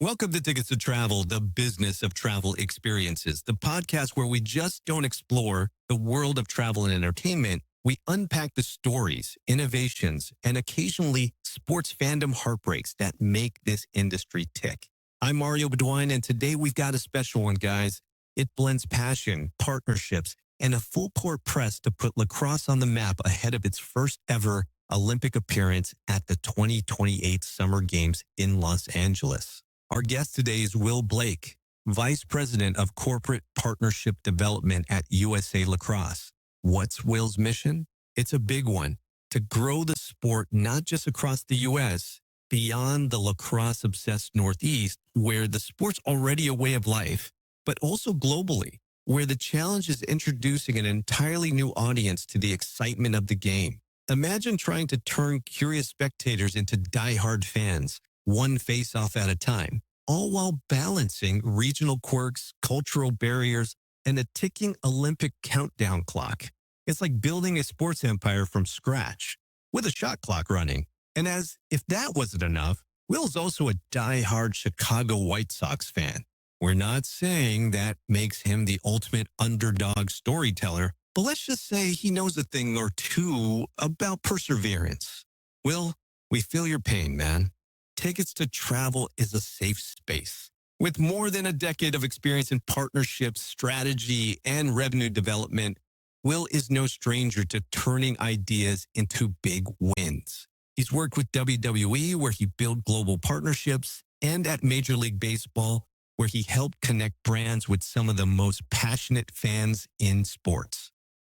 Welcome to Tickets to Travel, the business of travel experiences, the podcast where we just don't explore the world of travel and entertainment. We unpack the stories, innovations, and occasionally sports fandom heartbreaks that make this industry tick. I'm Mario Bedoin, and today we've got a special one, guys. It blends passion, partnerships, and a full court press to put lacrosse on the map ahead of its first ever Olympic appearance at the 2028 Summer Games in Los Angeles. Our guest today is Will Blake, Vice President of Corporate Partnership Development at USA Lacrosse. What's Will's mission? It's a big one, to grow the sport not just across the U.S., beyond the lacrosse-obsessed Northeast, where the sport's already a way of life, but also globally, where the challenge is introducing an entirely new audience to the excitement of the game. Imagine trying to turn curious spectators into diehard fans, one face-off at a time, all while balancing regional quirks, cultural barriers, and a ticking Olympic countdown clock. It's like building a sports empire from scratch with a shot clock running. And as if that wasn't enough, Will's also a diehard Chicago White Sox fan. We're not saying that makes him the ultimate underdog storyteller, but let's just say he knows a thing or two about perseverance. Will, we feel your pain, man. Tickets to Travel is a safe space. With more than a decade of experience in partnerships, strategy, and revenue development, Will is no stranger to turning ideas into big wins. He's worked with WWE, where he built global partnerships, and at Major League Baseball, where he helped connect brands with some of the most passionate fans in sports.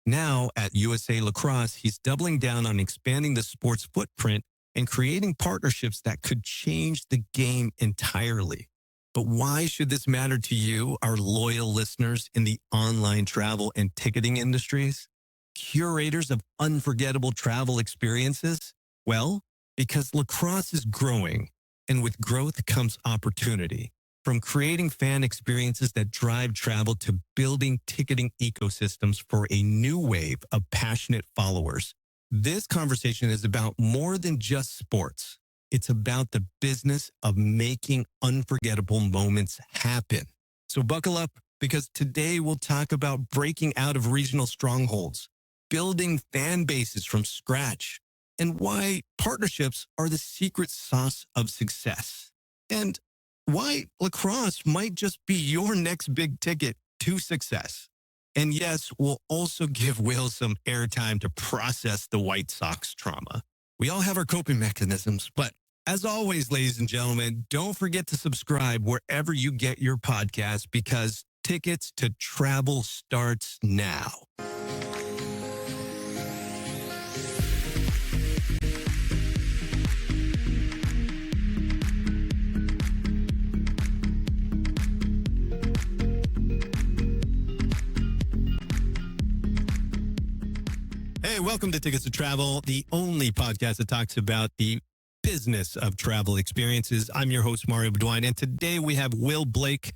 Now, at USA Lacrosse, he's doubling down on expanding the sport's footprint and creating partnerships that could change the game entirely. But why should this matter to you, our loyal listeners in the online travel and ticketing industries? Curators of unforgettable travel experiences? Well, because lacrosse is growing, and with growth comes opportunity. From creating fan experiences that drive travel to building ticketing ecosystems for a new wave of passionate followers. This conversation is about more than just sports. It's about the business of making unforgettable moments happen. So buckle up, because today we'll talk about breaking out of regional strongholds, building fan bases from scratch, and why partnerships are the secret sauce of success, and why lacrosse might just be your next big ticket to success. And yes, we'll also give Will some airtime to process the White Sox trauma. We all have our coping mechanisms, but as always, ladies and gentlemen, don't forget to subscribe wherever you get your podcast, because Tickets to Travel starts now. Hey, welcome to Tickets to Travel, the only podcast that talks about the business of travel experiences. I'm your host, Mario Bedoin, and today we have Will Blake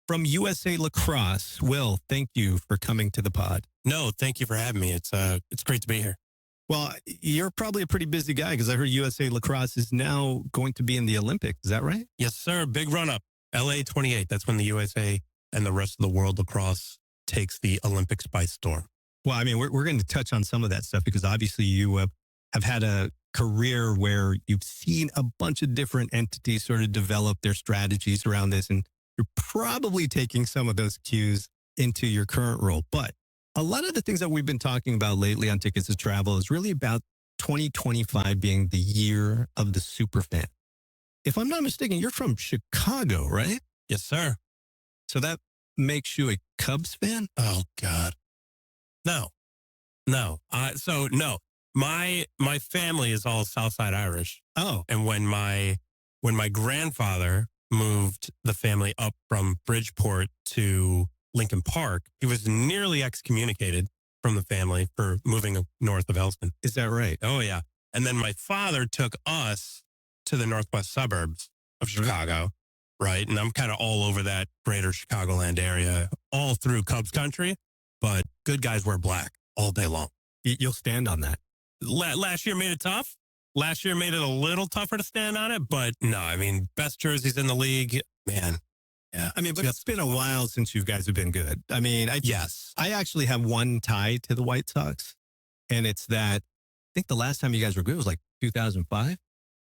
from USA Lacrosse. Will, thank you for coming to the pod. No, thank you for having me. It's great to be here. Well, you're probably a pretty busy guy, because I heard USA Lacrosse is now going to be in the Olympics. Is that right? Yes, sir. Big run up. LA 28. That's when the USA and the rest of the world lacrosse takes the Olympics by storm. Well, I mean, we're going to touch on some of that stuff, because obviously you have had a career where you've seen a bunch of different entities sort of develop their strategies around this, and you're probably taking some of those cues into your current role. But a lot of the things that we've been talking about lately on Tickets to Travel is really about 2025 being the year of the superfan. If I'm not mistaken, you're from Chicago, right? Yes, sir. So that makes you a Cubs fan? Oh, God. No. No. My family is all Southside Irish. Oh. And when my grandfather moved the family up from Bridgeport to Lincoln Park, he was nearly excommunicated from the family for moving north of Elston. Is that right? Oh, yeah. And then my father took us to the northwest suburbs of Chicago, right? And I'm kind of all over that greater Chicagoland area, all through Cubs country, but good guys wear black all day long. You'll stand on that. Last year made it tough. Last year made it a little tougher to stand on it, but no, I mean, best jerseys in the league. Man. Yeah. I mean, but it's been a while since you guys have been good. I mean, Yes. I actually have one tie to the White Sox, and it's that I think the last time you guys were good was like 2005.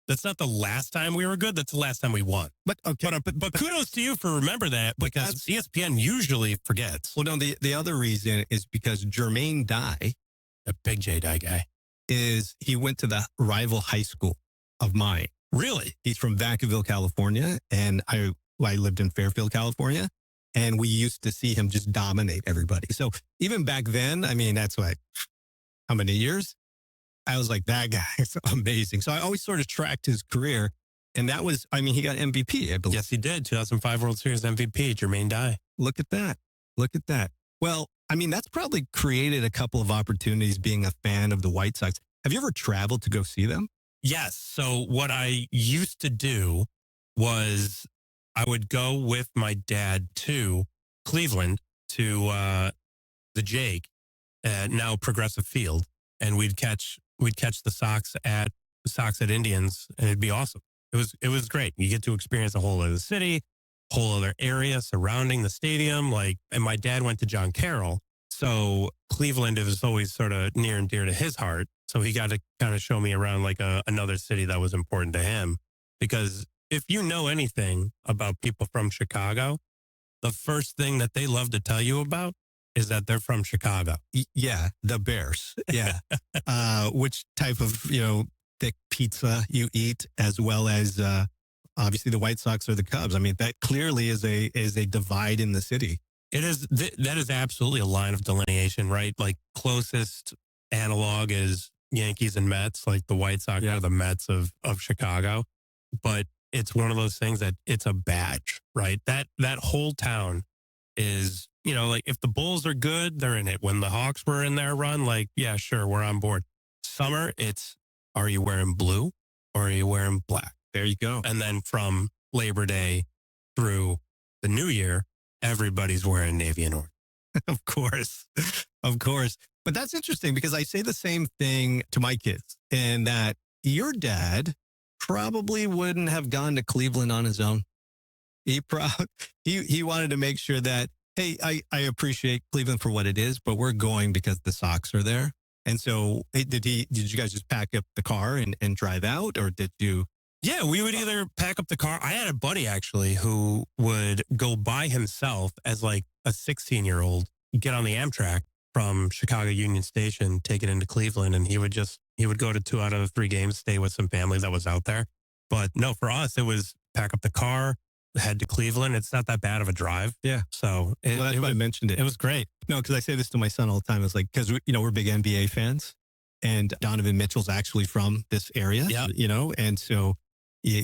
That's not the last time we were good. That's the last time we won. But okay, But kudos to you for remember that because ESPN usually forgets. well, no, the other reason is because Jermaine Dye, A big J Dye guy. he went to the rival high school of mine. Really? He's from Vacaville, California, and I lived in Fairfield, California, and we used to see him just dominate everybody. So even back then, I mean, that's like how many years? I was like, that guy is amazing. So I always sort of tracked his career, and that was, I mean, he got MVP, I believe. Yes, he did. 2005 World Series MVP, Jermaine Dye. Look at that. Look at that. Well, I mean, that's probably created a couple of opportunities being a fan of the White Sox. Have you ever traveled to go see them? Yes. So what I used to do was I would go with my dad to Cleveland to the Jake, now Progressive Field, and we'd catch the Sox at Indians, and it'd be awesome. It was great. You get to experience a whole other city, whole other area surrounding the stadium. And my dad went to John Carroll, so Cleveland was always sort of near and dear to his heart. So he got to kind of show me around like another city that was important to him. Because if you know anything about people from Chicago, the first thing that they love to tell you about is that they're from Chicago. Yeah, the Bears. Yeah. Which type of, thick pizza you eat, as well as obviously the White Sox or the Cubs. I mean, that clearly is a divide in the city. It is. That is absolutely a line of delineation, right? Like closest analog is Yankees and Mets, like the White Sox are the Mets of Chicago. But it's one of those things that it's a badge, right? That whole town is, like if the Bulls are good, they're in it. When the Hawks were in their run, like, yeah, sure, we're on board. Summer, it's, are you wearing blue or are you wearing black? There you go. And then from Labor Day through the New Year, everybody's wearing navy and orange. Of course. Of course. But that's interesting because I say the same thing to my kids, and that your dad probably wouldn't have gone to Cleveland on his own. He wanted to make sure that, hey, I appreciate Cleveland for what it is, but we're going because the Sox are there. And so did you guys just pack up the car and drive out, or did you? Yeah, we would either pack up the car. I had a buddy actually who would go by himself as like a 16-year-old, get on the Amtrak from Chicago Union Station, take it into Cleveland, and he would go to 2 out of the 3 games, stay with some family that was out there. But no, for us, it was pack up the car, head to Cleveland. It's not that bad of a drive. Yeah. So that's why I mentioned it. It was great. No, because I say this to my son all the time. It's like, because, we're big NBA fans, and Donovan Mitchell's actually from this area, and so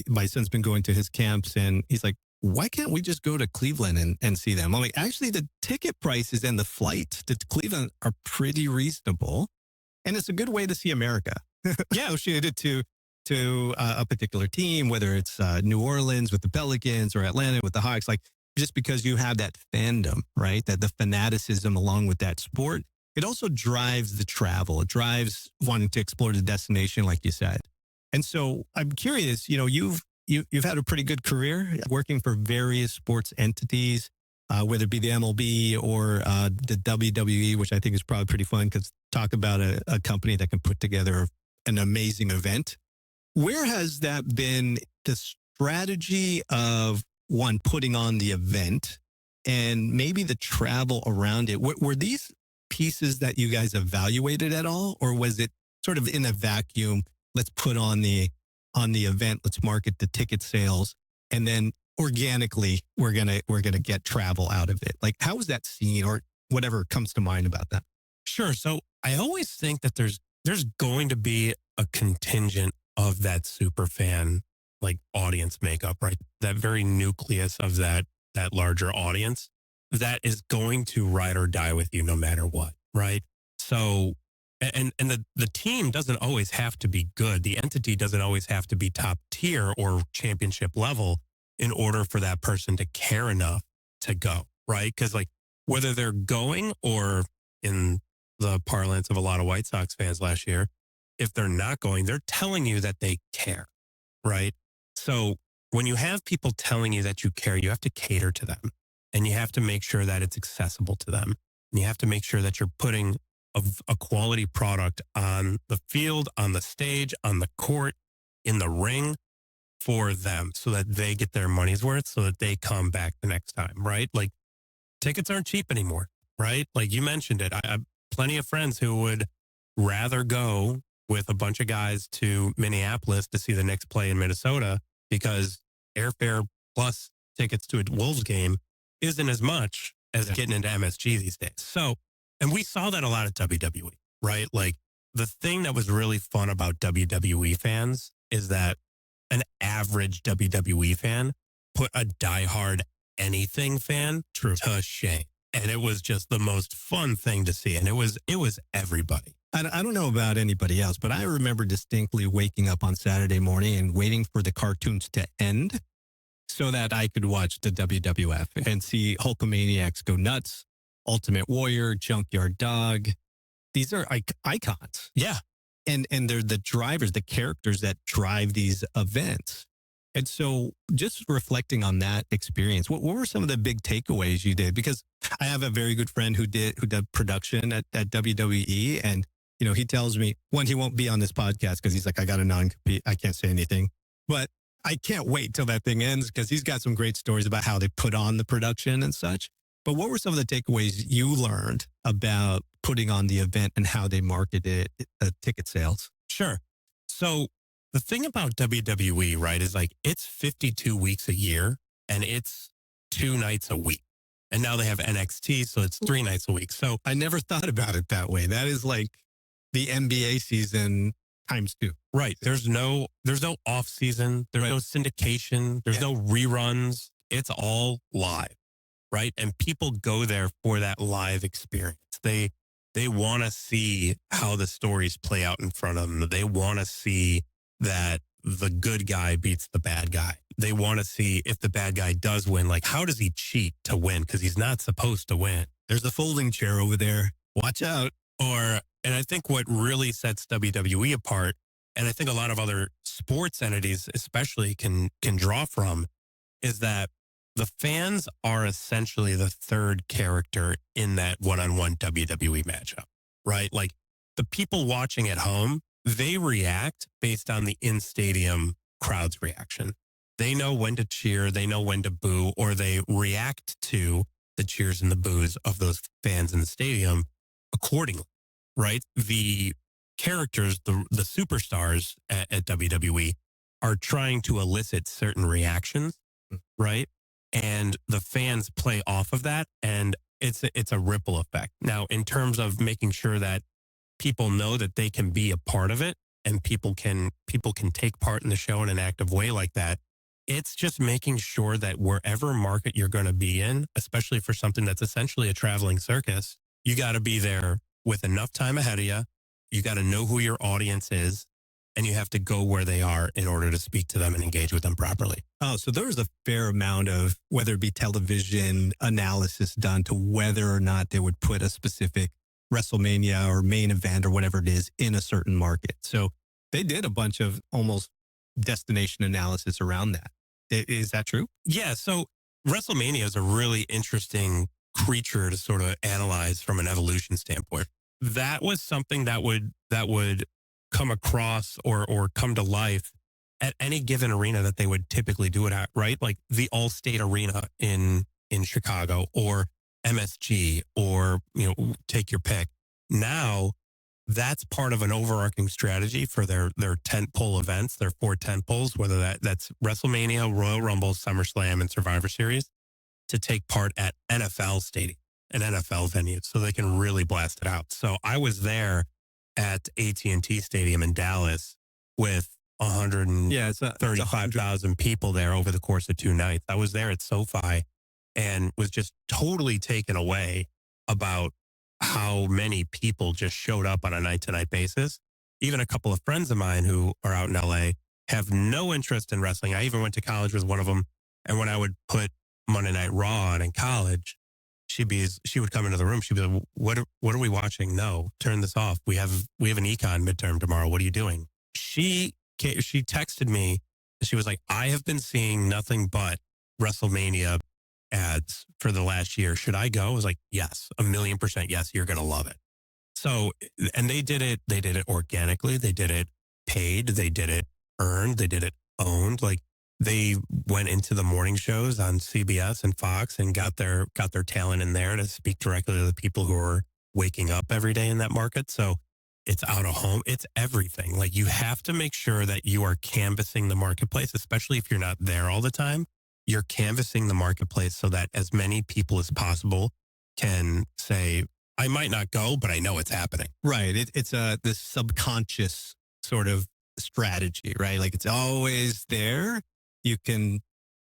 my son's been going to his camps, and he's like, why can't we just go to Cleveland and see them? I'm like, actually, the ticket prices and the flight to Cleveland are pretty reasonable, and it's a good way to see America. Yeah. Associated to a particular team, whether it's New Orleans with the Pelicans or Atlanta with the Hawks, like just because you have that fandom, right? That the fanaticism along with that sport, it also drives the travel. It drives wanting to explore the destination, like you said. And so I'm curious, you've had a pretty good career working for various sports entities, whether it be the MLB or the WWE, which I think is probably pretty fun because talk about a company that can put together an amazing event. Where has that been, the strategy of one, putting on the event and maybe the travel around it? Were these pieces that you guys evaluated at all? Or was it sort of in a vacuum? Let's put on the event, let's market the ticket sales, and then organically we're gonna get travel out of it. Like, how was that seen, or whatever comes to mind about that? Sure. So I always think that there's going to be a contingent of that super fan like audience makeup, right? That very nucleus of that larger audience that is going to ride or die with you no matter what, right? So and the team doesn't always have to be good. The entity doesn't always have to be top tier or championship level in order for that person to care enough to go, right? Because like whether they're going, or in the parlance of a lot of White Sox fans last year, if they're not going, they're telling you that they care, right? So when you have people telling you that you care, you have to cater to them, and you have to make sure that it's accessible to them. And you have to make sure that you're putting a quality product on the field, on the stage, on the court, in the ring for them so that they get their money's worth, so that they come back the next time, right? Like, tickets aren't cheap anymore, right? Like you mentioned it. I have plenty of friends who would rather go with a bunch of guys to Minneapolis to see the Knicks play in Minnesota because airfare plus tickets to a Wolves game isn't as much as getting into MSG these days. So, and we saw that a lot at WWE, right? Like, the thing that was really fun about WWE fans is that an average WWE fan put a diehard anything fan to shame. And it was just the most fun thing to see. And it was everybody. I don't know about anybody else, but I remember distinctly waking up on Saturday morning and waiting for the cartoons to end so that I could watch the WWF and see Hulkamaniacs go nuts, Ultimate Warrior, Junkyard Dog. These are icons. Yeah. And they're the drivers, the characters that drive these events. And so just reflecting on that experience, what were some of the big takeaways you did? Because I have a very good friend who did production at WWE. And, you know, he tells me, one, he won't be on this podcast because he's like, I got a non-compete. I can't say anything. But I can't wait till that thing ends because he's got some great stories about how they put on the production and such. But what were some of the takeaways you learned about putting on the event and how they marketed ticket sales? Sure. So the thing about WWE, right, is like it's 52 weeks a year and it's 2 nights a week. And now they have NXT, so it's 3 nights a week. So I never thought about it that way. That is like the NBA season times 2. Right. There's no off season. There's no syndication. There's no reruns. It's all live. Right. And people go there for that live experience. They want to see how the stories play out in front of them. They want to see that the good guy beats the bad guy. They want to see if the bad guy does win, like, how does he cheat to win? Because he's not supposed to win. There's a folding chair over there. Watch out. And I think what really sets WWE apart, and I think a lot of other sports entities especially can draw from, is that the fans are essentially the third character in that one-on-one WWE matchup, right? Like, the people watching at home, they react based on the in-stadium crowd's reaction. They know when to cheer, they know when to boo, or they react to the cheers and the boos of those fans in the stadium accordingly, right? The characters, the superstars at WWE are trying to elicit certain reactions, right? And the fans play off of that, and it's a ripple effect. Now, in terms of making sure that people know that they can be a part of it and people can take part in the show in an active way like that, it's just making sure that wherever market you're going to be in, especially for something that's essentially a traveling circus, you got to be there with enough time ahead of you. You got to know who your audience is, and you have to go where they are in order to speak to them and engage with them properly. Oh, so there was a fair amount of, whether it be television analysis done to whether or not they would put a specific WrestleMania or main event or whatever it is in a certain market. So they did a bunch of almost destination analysis around that. Is that true? Yeah. So WrestleMania is a really interesting creature to sort of analyze from an evolution standpoint. That was something that would come across or come to life at any given arena that they would typically do it at, right? Like the Allstate Arena in Chicago, or MSG, or, you know, take your pick. Now, that's part of an overarching strategy for their tentpole events, their 4 tentpoles, whether that's WrestleMania, Royal Rumble, SummerSlam, and Survivor Series, to take part at NFL stadium and NFL venues so they can really blast it out. So I was there at AT&T Stadium in Dallas with 135,000 people there over the course of 2 nights. I was there at SoFi and was just totally taken away about how many people just showed up on a night-to-night basis. Even a couple of friends of mine who are out in LA have no interest in wrestling. I even went to college with one of them. And when I would put Monday Night Raw on in college, she would come into the room. She'd be like, what are we watching? No, turn this off. We have an econ midterm tomorrow. What are you doing? She texted me She was like, I have been seeing nothing but WrestleMania ads for the last year. Should I go? I was like, yes, 1,000,000% yes, you're going to love it. So, and they did it organically. They did it paid. They did it earned. They did it owned. Like they went into the morning shows on CBS and Fox and got their talent in there to speak directly to the people who are waking up every day in that market. So it's out of home. It's everything. Like you have to make sure that you are canvassing the marketplace, especially if you're not there all the time. You're canvassing the marketplace so that as many people as possible can say, I might not go, but I know it's happening. Right. It's this subconscious sort of strategy, right? Like it's always there. You can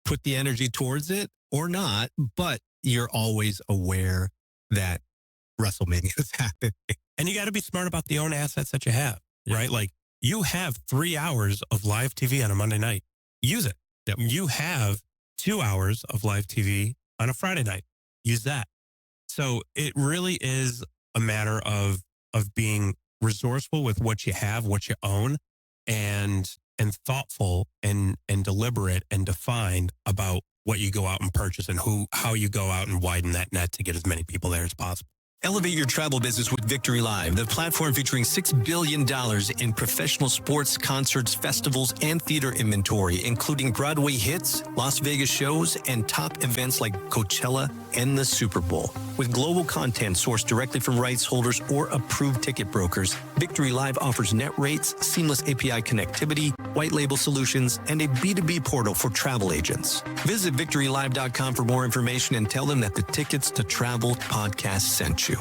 put the energy towards it or not, but you're always aware that WrestleMania is happening. And you got to be smart about the own assets that you have, right? Like you have 3 hours of live TV on a Monday night. Use it. Yep. You have 2 hours of live TV on a Friday night. Use that. So it really is a matter of being resourceful with what you have, what you own, and thoughtful and deliberate and defined about what you go out and purchase and how you go out and widen that net to get as many people there as possible. Elevate your travel business with Victory Live, the platform featuring $6 billion in professional sports, concerts, festivals, and theater inventory, including Broadway hits, Las Vegas shows, and top events like Coachella and the Super Bowl. With global content sourced directly from rights holders or approved ticket brokers, Victory Live offers net rates, seamless API connectivity, white label solutions, and a B2B portal for travel agents. Visit victorylive.com for more information and tell them that the Tickets to Travel podcast sent you.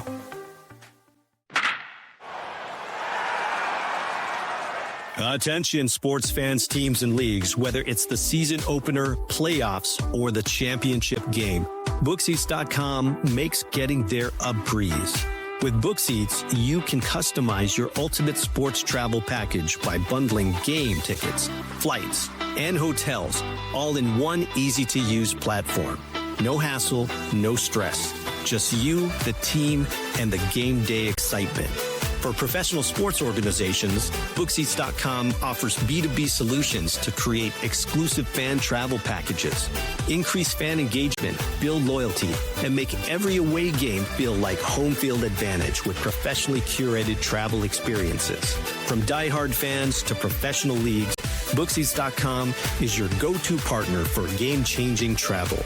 Attention sports fans, teams, and leagues, whether it's the season opener, playoffs, or the championship game, Bookseats.com makes getting there a breeze. With Bookseats, you can customize your ultimate sports travel package by bundling game tickets, flights, and hotels all in one easy-to-use platform. No hassle, no stress. Just you, the team, and the game day excitement. For professional sports organizations, Bookseats.com offers B2B solutions to create exclusive fan travel packages, increase fan engagement, build loyalty, and make every away game feel like home field advantage with professionally curated travel experiences. From diehard fans to professional leagues, Bookseats.com is your go-to partner for game-changing travel.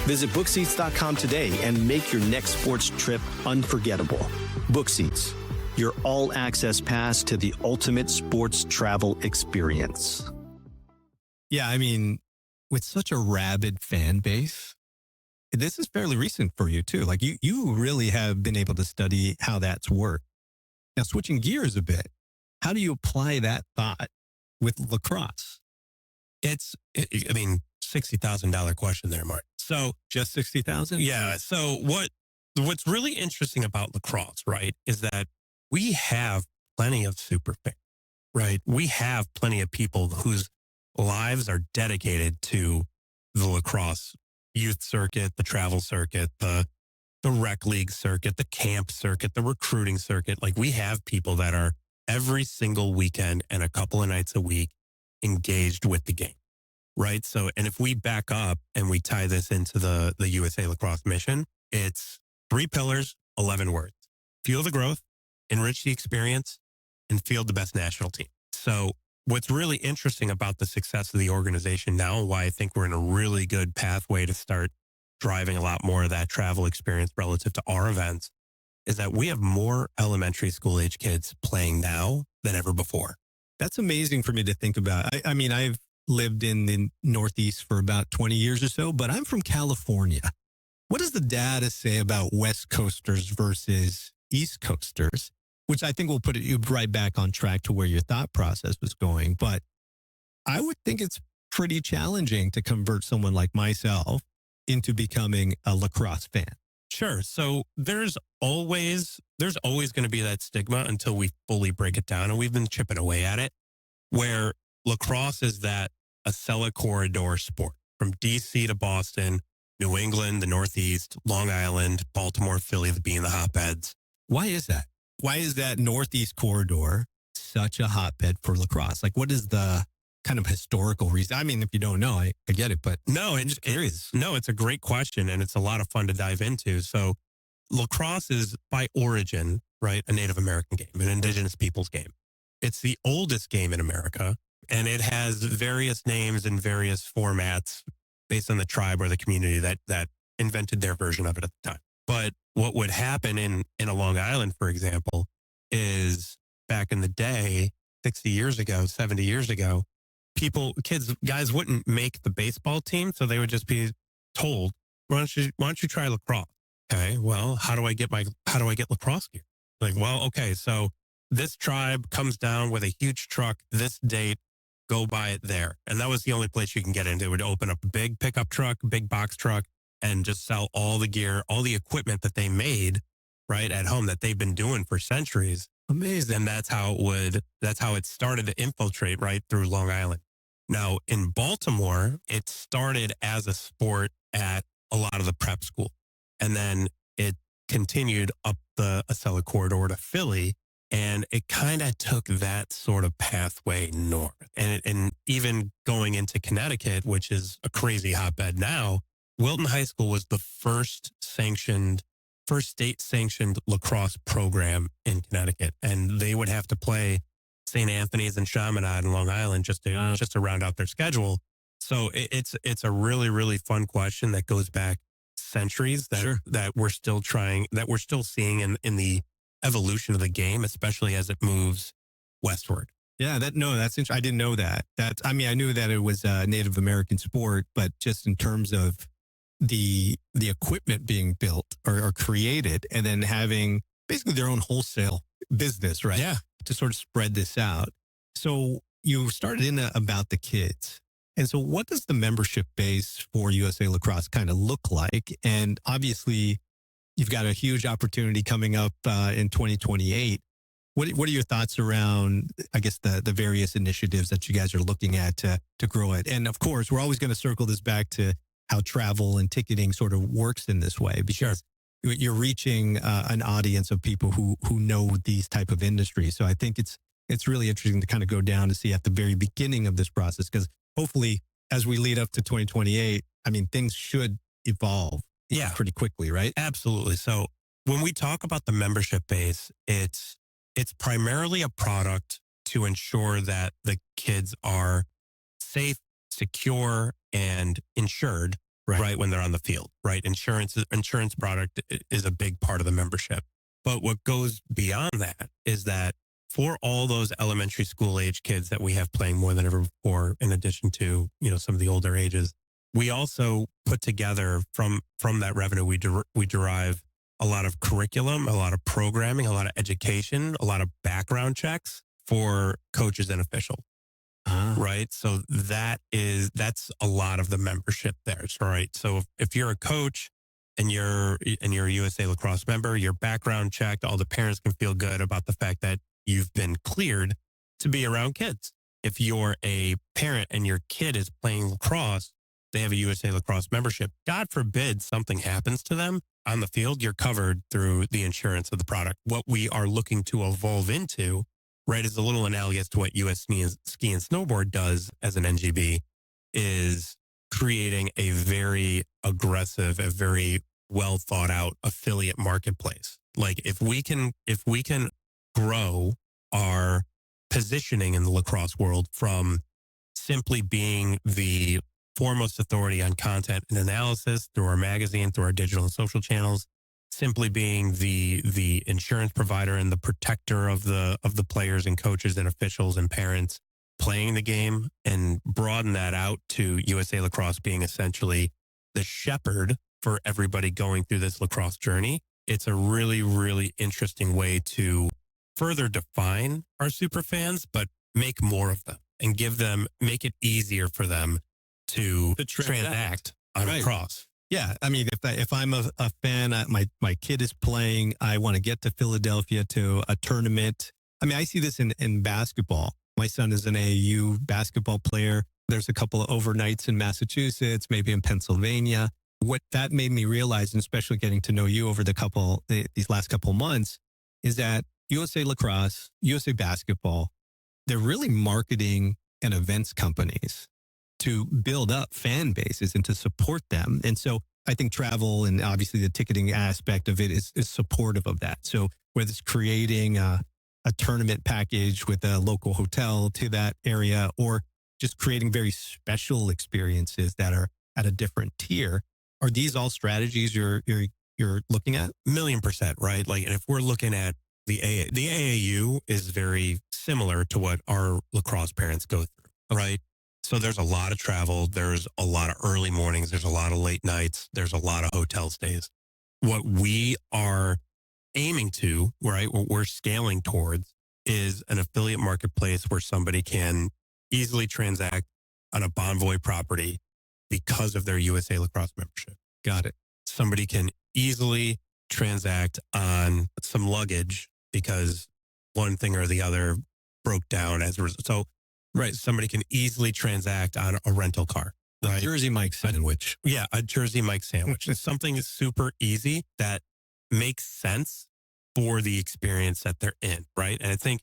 Visit Bookseats.com today and make your next sports trip unforgettable. Bookseats, your all-access pass to the ultimate sports travel experience. Yeah, I mean, with such a rabid fan base, this is fairly recent for you too. Like you really have been able to study how that's worked. Now, switching gears a bit, how do you apply that thought with lacrosse? I mean, $60,000 question there, Mark. So just 60,000? Yeah. So what's really interesting about lacrosse, right, is that we have plenty of super fans, right? We have plenty of people whose lives are dedicated to the lacrosse youth circuit, the travel circuit, the rec league circuit, the camp circuit, the recruiting circuit. Like we have people that are every single weekend and a couple of nights a week engaged with the game, right? So, and if we back up and we tie this into the USA Lacrosse mission, it's 3 pillars, 11 words. Fuel the growth, enrich the experience, and field the best national team. So what's really interesting about the success of the organization now and why I think we're in a really good pathway to start driving a lot more of that travel experience relative to our events is that we have more elementary school age kids playing now than ever before. That's amazing for me to think about. I mean, I've lived in the Northeast for about 20 years or so, but I'm from California. What does the data say about West Coasters versus East Coasters? Which I think will put you right back on track to where your thought process was going. But I would think it's pretty challenging to convert someone like myself into becoming a lacrosse fan. Sure. So there's always going to be that stigma until we fully break it down. And we've been chipping away at it, where lacrosse is that Acela corridor sport from DC to Boston, New England, the Northeast, Long Island, Baltimore, Philly, being the hotbeds. Why is that? Why is that Northeast corridor such a hotbed for lacrosse? Like, what is the kind of historical reason? I mean, if you don't know, I get it, but No, I'm just curious. no, it's a great question, and it's a lot of fun to dive into. So lacrosse is by origin, right, a Native American game, an indigenous people's game. It's the oldest game in America, and it has various names and various formats based on the tribe or the community that invented their version of it at the time. But what would happen in a Long Island, for example, is back in the day, 60 years ago, 70 years ago, guys wouldn't make the baseball team. So they would just be told, why don't you try lacrosse? Okay. Well, how do I get lacrosse gear? Like, well, okay. So this tribe comes down with a huge truck this date, go buy it there. And that was the only place you can get into. It would open up a big pickup truck, big box truck, and just sell all the gear, all the equipment that they made right at home that they've been doing for centuries. Amazing. And that's how it started to infiltrate right through Long Island. Now in Baltimore, it started as a sport at a lot of the prep school. And then it continued up the Acela corridor to Philly. And it kind of took that sort of pathway north. And even going into Connecticut, which is a crazy hotbed now, Wilton High School was the first state sanctioned lacrosse program in Connecticut. And they would have to play St. Anthony's and Chaminade in Long Island just to round out their schedule. So it's a really, really fun question that goes back centuries that we're still seeing in the evolution of the game, especially as it moves westward. Yeah, that's interesting. I didn't know that. I knew that it was a Native American sport, but just in terms of the equipment being built or created and then having basically their own wholesale business, right? Yeah. To sort of spread this out. So you started in about the kids. And so what does the membership base for USA Lacrosse kind of look like? And obviously you've got a huge opportunity coming up in 2028. What are your thoughts around, I guess, the various initiatives that you guys are looking at to grow it? And of course, we're always going to circle this back to how travel and ticketing sort of works in this way, because you're reaching an audience of people who know these type of industries. So I think it's really interesting to kind of go down to see at the very beginning of this process, because hopefully as we lead up to 2028, I mean, things should evolve pretty quickly, right? Absolutely. So when we talk about the membership base, it's primarily a product to ensure that the kids are safe, secure, and insured right when they're on the field, right? Insurance product is a big part of the membership. But what goes beyond that is that for all those elementary school age kids that we have playing more than ever before, in addition to, some of the older ages, we also put together from that revenue, we derive a lot of curriculum, a lot of programming, a lot of education, a lot of background checks for coaches and officials. Right. So that's a lot of the membership there. Right. So if you're a coach and you're a USA Lacrosse member, you're background checked, all the parents can feel good about the fact that you've been cleared to be around kids. If you're a parent and your kid is playing lacrosse, they have a USA Lacrosse membership. God forbid something happens to them on the field, you're covered through the insurance of the product. What we are looking to evolve into, right, is a little analogous to what US Ski and Snowboard does as an NGB, is creating a very aggressive, a very well thought out affiliate marketplace. Like if we can grow our positioning in the lacrosse world from simply being the foremost authority on content and analysis through our magazine, through our digital and social channels, simply being the insurance provider and the protector of the players and coaches and officials and parents playing the game, and broaden that out to USA Lacrosse being essentially the shepherd for everybody going through this lacrosse journey. It's a really, really interesting way to further define our super fans, but make more of them and make it easier for them to transact on lacrosse. Yeah, I mean, if I'm a fan, my kid is playing, I want to get to Philadelphia to a tournament. I mean, I see this in basketball. My son is an AAU basketball player. There's a couple of overnights in Massachusetts, maybe in Pennsylvania. What that made me realize, and especially getting to know you over these last couple of months, is that USA Lacrosse, USA Basketball, they're really marketing and events companies to build up fan bases and to support them. And so I think travel and obviously the ticketing aspect of it is supportive of that. So whether it's creating a tournament package with a local hotel to that area, or just creating very special experiences that are at a different tier, are these all strategies you're looking at? 1,000,000%, right? Like, and if we're looking at the AAU is very similar to what our lacrosse parents go through, right? So there's a lot of travel. There's a lot of early mornings. There's a lot of late nights. There's a lot of hotel stays. What we are aiming to, right, what we're scaling towards is an affiliate marketplace where somebody can easily transact on a Bonvoy property because of their USA Lacrosse membership. Got it. Somebody can easily transact on some luggage because one thing or the other broke down as a result. So, right, somebody can easily transact on a rental car. Right? Jersey Mike sandwich. Yeah, a Jersey Mike sandwich. It's something super easy that makes sense for the experience that they're in, right? And I think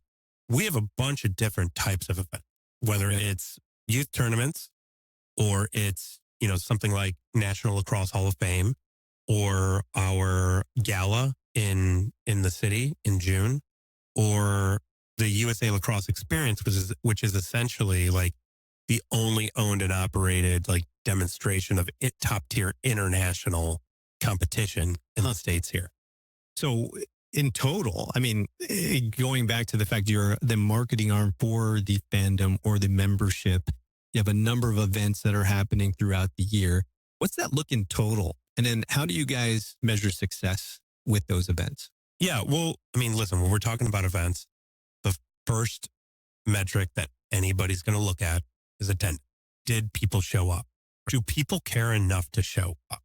we have a bunch of different types of events, whether it's youth tournaments or it's, you know, something like National Lacrosse Hall of Fame or our gala in the city in June, or the USA Lacrosse Experience, which is essentially like the only owned and operated like demonstration of top tier international competition in the States here. So in total, I mean, going back to the fact you're the marketing arm for the fandom or the membership, you have a number of events that are happening throughout the year. What's that look in total? And then how do you guys measure success with those events? Yeah, well, I mean, listen, when we're talking about events, the first metric that anybody's going to look at is attendance. Did people show up? Do people care enough to show up?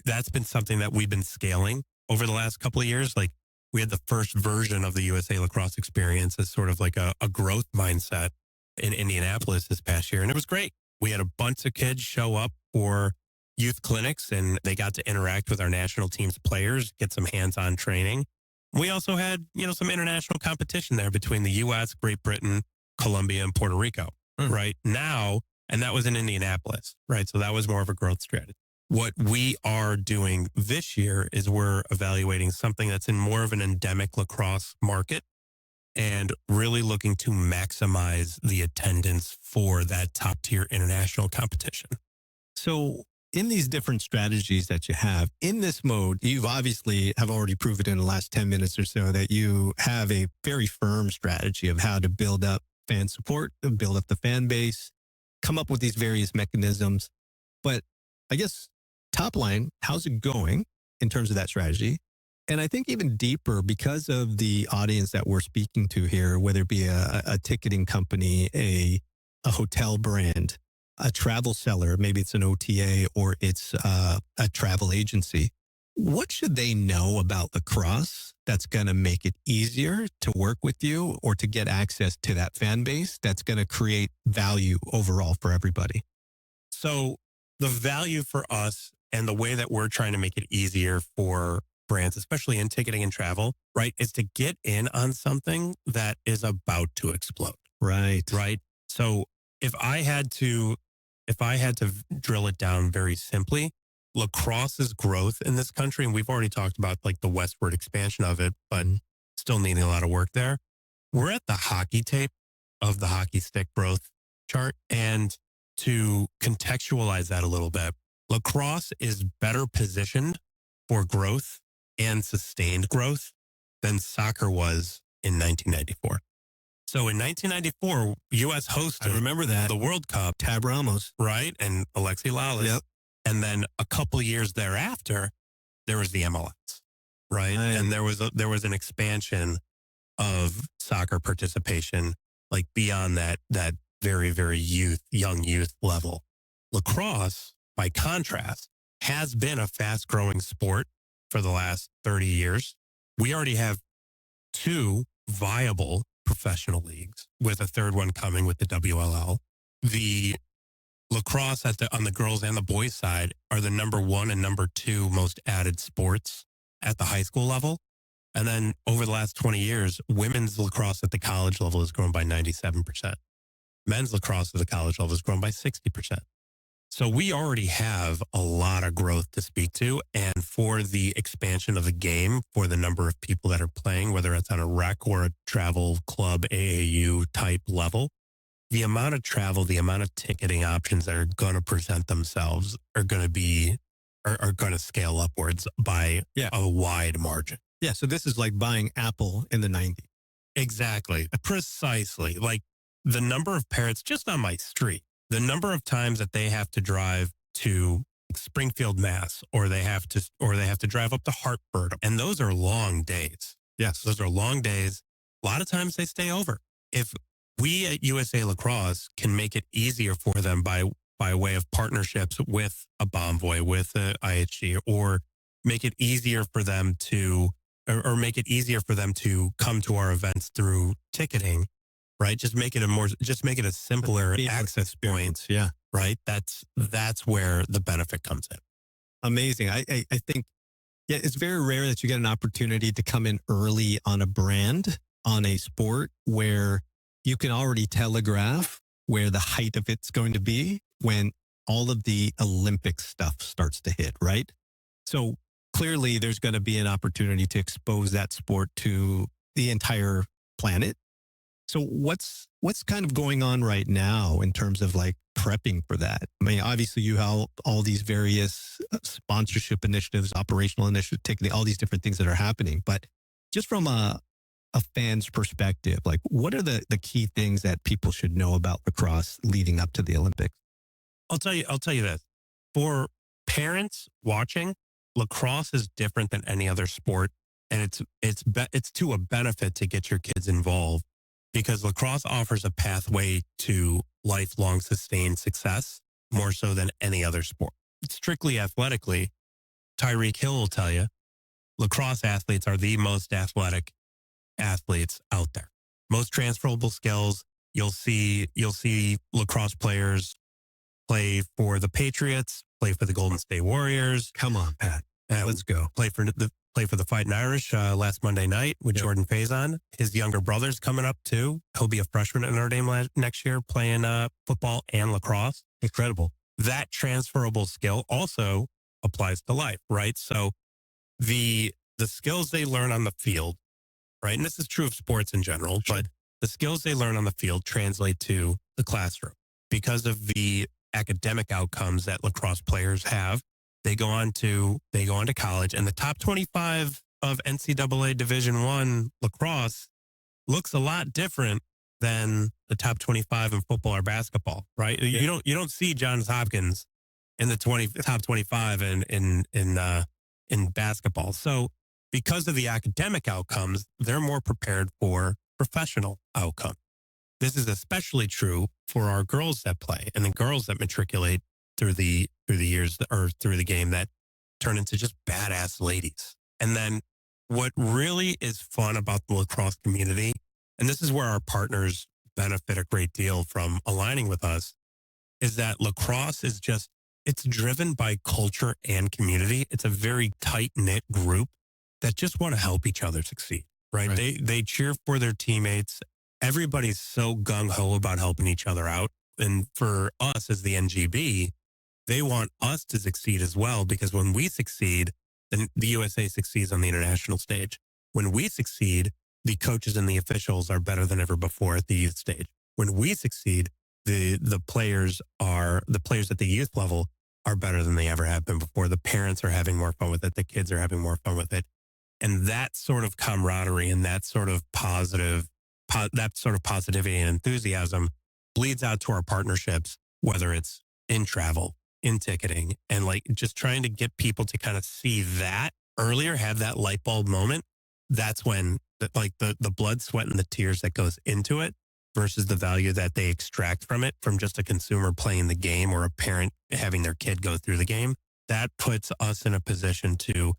That's been something that we've been scaling over the last couple of years. Like, we had the first version of the USA Lacrosse Experience as sort of like a growth mindset in Indianapolis this past year. And it was great. We had a bunch of kids show up for youth clinics and they got to interact with our national team's players, get some hands-on training. We also had, you know, some international competition there between the U.S., Great Britain, Colombia, and Puerto Rico, right now. And that was in Indianapolis, right? So that was more of a growth strategy. What we are doing this year is we're evaluating something that's in more of an endemic lacrosse market and really looking to maximize the attendance for that top tier international competition. So in these different strategies that you have in this mode, you've obviously have already proven in the last 10 minutes or so that you have a very firm strategy of how to build up fan support, build up the fan base, come up with these various mechanisms. But I guess top line, how's it going in terms of that strategy? And I think even deeper, because of the audience that we're speaking to here, whether it be a ticketing company, a hotel brand, a travel seller, maybe it's an OTA or it's a travel agency, what should they know about lacrosse that's going to make it easier to work with you or to get access to that fan base that's going to create value overall for everybody? So the value for us and the way that we're trying to make it easier for brands, especially in ticketing and travel, right, is to get in on something that is about to explode. Right. Right. So if I had to drill it down very simply, lacrosse's growth in this country, and we've already talked about like the westward expansion of it, but still needing a lot of work there. We're at the hockey tape of the hockey stick growth chart. And to contextualize that a little bit, lacrosse is better positioned for growth and sustained growth than soccer was in 1994. So in 1994, U.S. hosted I remember that. the World Cup. Tab Ramos. Right, and Alexei Lalas. Yep. And then a couple of years thereafter, there was the MLS, right? And there was an expansion of soccer participation, like beyond that very, very young youth level. Lacrosse, by contrast, has been a fast-growing sport for the last 30 years. We already have 2 viable professional leagues, with a third one coming with the WLL. The lacrosse on the girls and the boys side are the number 1 and number 2 most added sports at the high school level. And then over the last 20 years, women's lacrosse at the college level has grown by 97%. Men's lacrosse at the college level has grown by 60%. So we already have a lot of growth to speak to. And for the expansion of the game, for the number of people that are playing, whether it's on a rec or a travel club, AAU type level, the amount of travel, the amount of ticketing options that are going to present themselves are going to be, are going to scale upwards by a wide margin. Yeah. So this is like buying Apple in the 90s. Exactly. Precisely. Like the number of parents just on my street, the number of times that they have to drive to Springfield, Mass, or they have to drive up to Hartford. And those are long days. Yes. Those are long days. A lot of times they stay over. If we at USA Lacrosse can make it easier for them by way of partnerships with a Bomboy, with a IHG, or make it easier for them to, or make it easier for them to come to our events through ticketing, right? Just make it a simpler access point. Yeah. Right. That's where the benefit comes in. Amazing. I think, it's very rare that you get an opportunity to come in early on a brand, on a sport where you can already telegraph where the height of it's going to be when all of the Olympic stuff starts to hit, right? So clearly there's going to be an opportunity to expose that sport to the entire planet. So what's kind of going on right now in terms of like prepping for that? I mean, obviously you have all these various sponsorship initiatives, operational initiatives, ticketing, all these different things that are happening. But just from a fan's perspective, like what are the key things that people should know about lacrosse leading up to the Olympics? I'll tell you this. For parents watching, lacrosse is different than any other sport, and it's to a benefit to get your kids involved because lacrosse offers a pathway to lifelong sustained success more so than any other sport. Strictly athletically, Tyreek Hill will tell you, lacrosse athletes are the most athletic athletes out there. Most transferable skills. You'll see lacrosse players play for the Patriots, play for the Golden State Warriors. Come on, Pat. Let's go. Play for the Fighting Irish last Monday night with Jordan Faison. His younger brother's coming up too. He'll be a freshman at Notre Dame next year playing football and lacrosse. Incredible. That transferable skill also applies to life, right? So the skills they learn on the field, right? And this is true of sports in general, but the skills they learn on the field translate to the classroom because of the academic outcomes that lacrosse players have. They go on to college, and the top 25 of NCAA Division I lacrosse looks a lot different than the top 25 in football or basketball, right? Yeah. You don't see Johns Hopkins in the top 25 in basketball. So because of the academic outcomes, they're more prepared for professional outcome. This is especially true for our girls that play and the girls that matriculate through the years or through the game that turn into just badass ladies. And then what really is fun about the lacrosse community, and this is where our partners benefit a great deal from aligning with us, is that lacrosse is it's driven by culture and community. It's a very tight-knit group that just want to help each other succeed, right? They cheer for their teammates. Everybody's so gung-ho about helping each other out. And for us as the NGB, they want us to succeed as well, because when we succeed, then the USA succeeds on the international stage. When we succeed, the coaches and the officials are better than ever before at the youth stage. When we succeed, the players at the youth level are better than they ever have been before. The parents are having more fun with it. The kids are having more fun with it. And that sort of camaraderie and that sort of positivity and enthusiasm bleeds out to our partnerships, whether it's in travel, in ticketing, and like just trying to get people to kind of see that earlier, have that light bulb moment. That's when the blood, sweat, and the tears that goes into it versus the value that they extract from it, from just a consumer playing the game or a parent having their kid go through the game. That puts us in a position to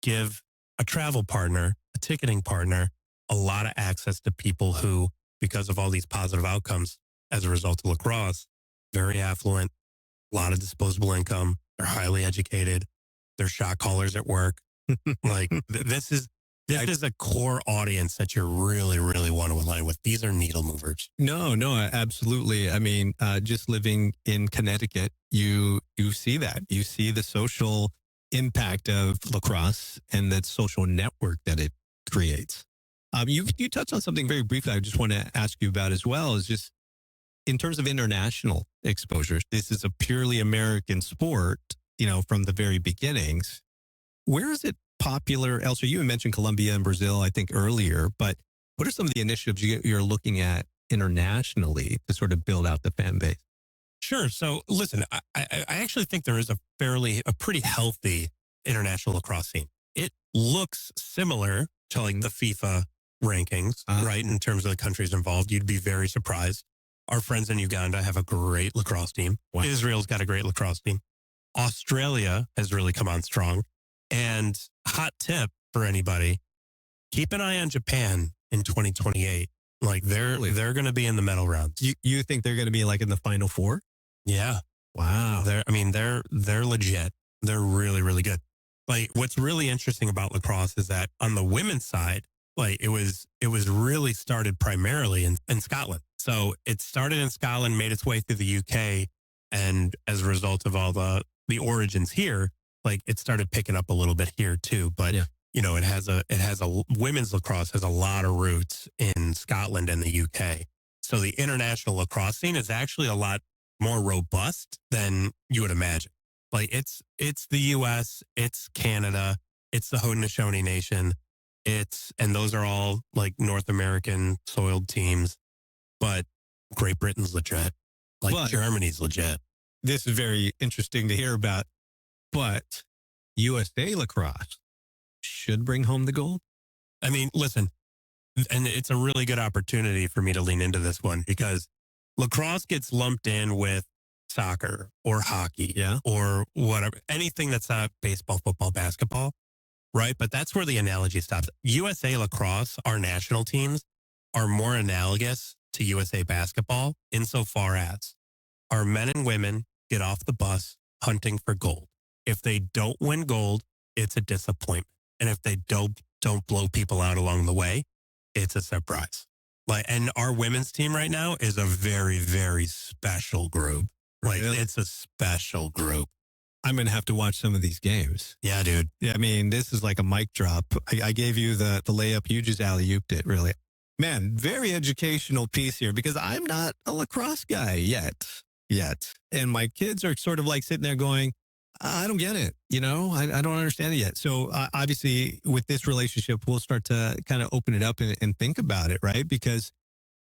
give a travel partner, a ticketing partner, a lot of access to people who, because of all these positive outcomes as a result of lacrosse, very affluent, a lot of disposable income, they're highly educated, they're shot callers at work. Like this is This is a core audience that you really, really want to align with. These are needle movers. No, absolutely. I mean, just living in Connecticut, you see that. You see the social impact of lacrosse and that social network that it creates. You touched on something very briefly I just want to ask you about as well, is just in terms of international exposures. This is a purely American sport, from the very beginnings. Where is it popular elsewhere? You mentioned Colombia and Brazil, I think, earlier, but what are some of the initiatives you're looking at internationally to sort of build out the fan base? Sure. So listen, I actually think there is a pretty healthy international lacrosse scene. It looks similar to like the FIFA rankings, right? In terms of the countries involved, you'd be very surprised. Our friends in Uganda have a great lacrosse team. Wow. Israel's got a great lacrosse team. Australia has really come on strong. And hot tip for anybody, keep an eye on Japan in 2028. Like they're going to be in the medal rounds. You think they're going to be like in the Final Four? Yeah. Wow. They're legit. They're really, really good. Like what's really interesting about lacrosse is that on the women's side, like it was really started primarily in Scotland. So it started in Scotland, made its way through the UK, and as a result of all the origins here, like it started picking up a little bit here too. But it has a women's lacrosse has a lot of roots in Scotland and the UK. So the international lacrosse scene is actually a lot more robust than you would imagine. Like it's the US, it's Canada, it's the Haudenosaunee Nation, and those are all like North American soiled teams, but Great Britain's legit. Like Germany's legit. This is very interesting to hear about, but USA Lacrosse should bring home the gold. I mean, listen, and it's a really good opportunity for me to lean into this one because lacrosse gets lumped in with soccer or hockey or whatever, anything that's not baseball, football, basketball, right? But that's where the analogy stops. USA Lacrosse, our national teams, are more analogous to USA Basketball insofar as our men and women get off the bus hunting for gold. If they don't win gold, it's a disappointment. And if they don't blow people out along the way, it's a surprise. And our women's team right now is a very, very special group. It's a special group. I'm going to have to watch some of these games. Yeah, dude. Yeah, I mean, this is like a mic drop. I gave you the layup. You just alley-ooped it, really. Man, very educational piece here because I'm not a lacrosse guy yet. And my kids are sort of like sitting there going, I don't get it. I don't understand it yet. So obviously with this relationship, we'll start to kind of open it up and think about it, right? Because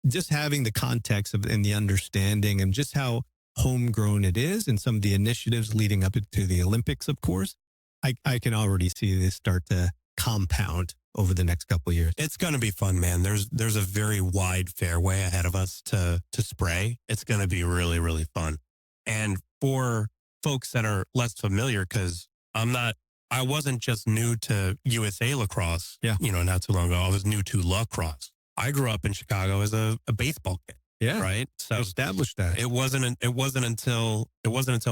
just having the context and the understanding and just how homegrown it is and some of the initiatives leading up to the Olympics, of course, I can already see this start to compound over the next couple of years. It's going to be fun, man. There's a very wide fairway ahead of us to spray. It's going to be really, really fun. And for folks that are less familiar, because I wasn't just new to USA Lacrosse, not too long ago. I was new to lacrosse. I grew up in Chicago as a baseball kid. Yeah. Right. So established that. It wasn't until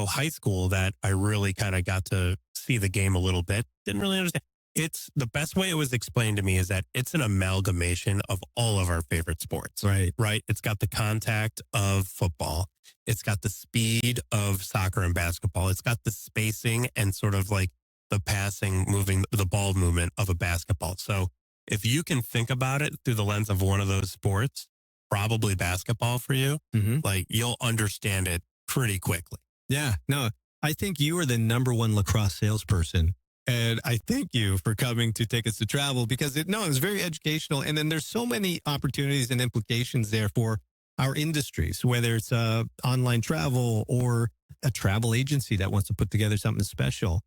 high school that I really kind of got to see the game a little bit. Didn't really understand. It's the best way it was explained to me is that it's an amalgamation of all of our favorite sports. Right. Right. It's got the contact of football. It's got the speed of soccer and basketball. It's got the spacing and sort of like the passing, moving the ball movement of a basketball. So if you can think about it through the lens of one of those sports, probably basketball for you, like you'll understand it pretty quickly. Yeah, no, I think you are the number one lacrosse salesperson. And I thank you for coming to take us to travel because it's very educational. And then there's so many opportunities and implications there for our industries, whether it's online travel or a travel agency that wants to put together something special.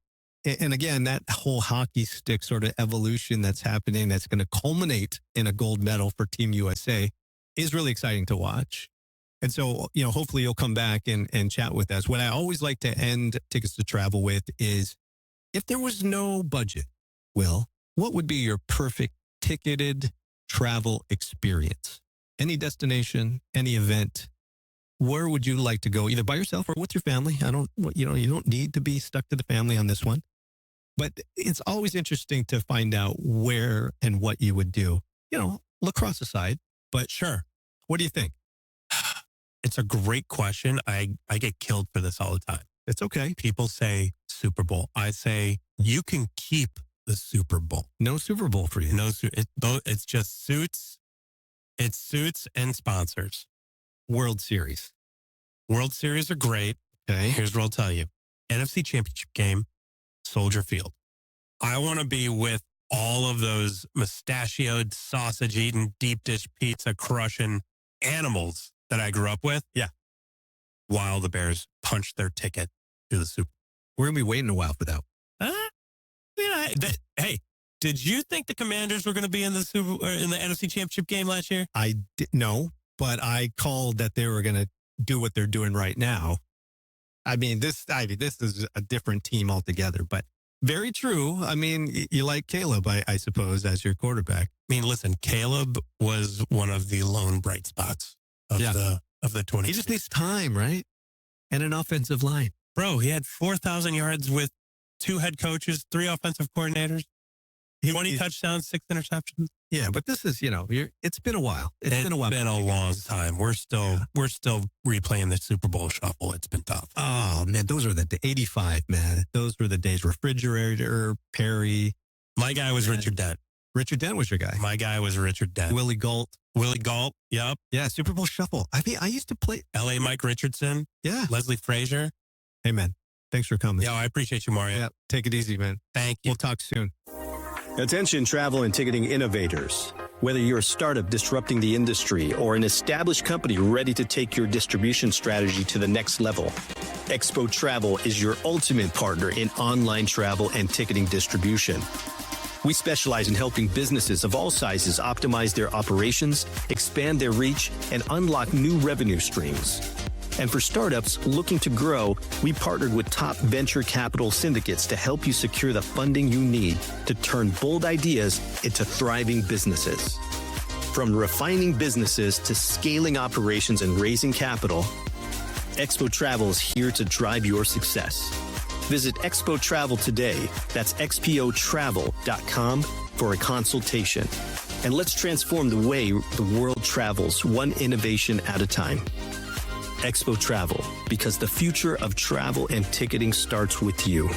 And again, that whole hockey stick sort of evolution that's happening, that's going to culminate in a gold medal for Team USA is really exciting to watch. And so, hopefully you'll come back and chat with us. What I always like to end Tickets to Travel with is, if there was no budget, Will, what would be your perfect ticketed travel experience? Any destination, any event, where would you like to go, either by yourself or with your family? You don't need to be stuck to the family on this one. But it's always interesting to find out where and what you would do. Lacrosse aside, but Sure. what do you think? It's a great question. I get killed for this all the time. It's okay. People say Super Bowl. I say you can keep the Super Bowl. No Super Bowl for you. No, it's just suits. It's suits and sponsors. World Series. World Series are great. Okay. Here's what I'll tell you. NFC Championship game, Soldier Field. I want to be with all of those mustachioed, sausage-eating, deep dish pizza crushing animals that I grew up with. Yeah. While the Bears punch their ticket to the Super Bowl. We're going to be waiting a while for that. Hey, did you think the Commanders were going to be in the NFC Championship game last year? I didn't know, but I called that they were going to do what they're doing right now. I mean, this is a different team altogether, but very true. I mean, you like Caleb, I suppose, as your quarterback. I mean, listen, Caleb was one of the lone bright spots of the 20. He just needs time, right? And an offensive line. Bro, he had 4,000 yards with 2 head coaches, 3 offensive coordinators, 20 touchdowns, 6 interceptions. Yeah, but this is, it's been a while. It's been a while. It's been a long time. We're still replaying the Super Bowl shuffle. It's been tough. Oh, man, those are the 85, man. Those were the days. Refrigerator, Perry. My guy was Richard Dent. Richard Dent was your guy. My guy was Richard Dent. Willie Galt. Yep. Yeah, Super Bowl shuffle. I mean, I used to play. L.A. Mike Richardson. Yeah. Leslie Frazier. Hey, man. Thanks for coming. Yeah, I appreciate you, Mario. Yeah, take it easy, man. Thank you. We'll talk soon. Attention travel and ticketing innovators. Whether you're a startup disrupting the industry or an established company ready to take your distribution strategy to the next level, Expo Travel is your ultimate partner in online travel and ticketing distribution. We specialize in helping businesses of all sizes optimize their operations, expand their reach, and unlock new revenue streams. And for startups looking to grow, we partnered with top venture capital syndicates to help you secure the funding you need to turn bold ideas into thriving businesses. From refining businesses to scaling operations and raising capital, Expo Travel is here to drive your success. Visit Expo Travel today. That's xpotravel.com for a consultation. And let's transform the way the world travels, one innovation at a time. Expo Travel, because the future of travel and ticketing starts with you.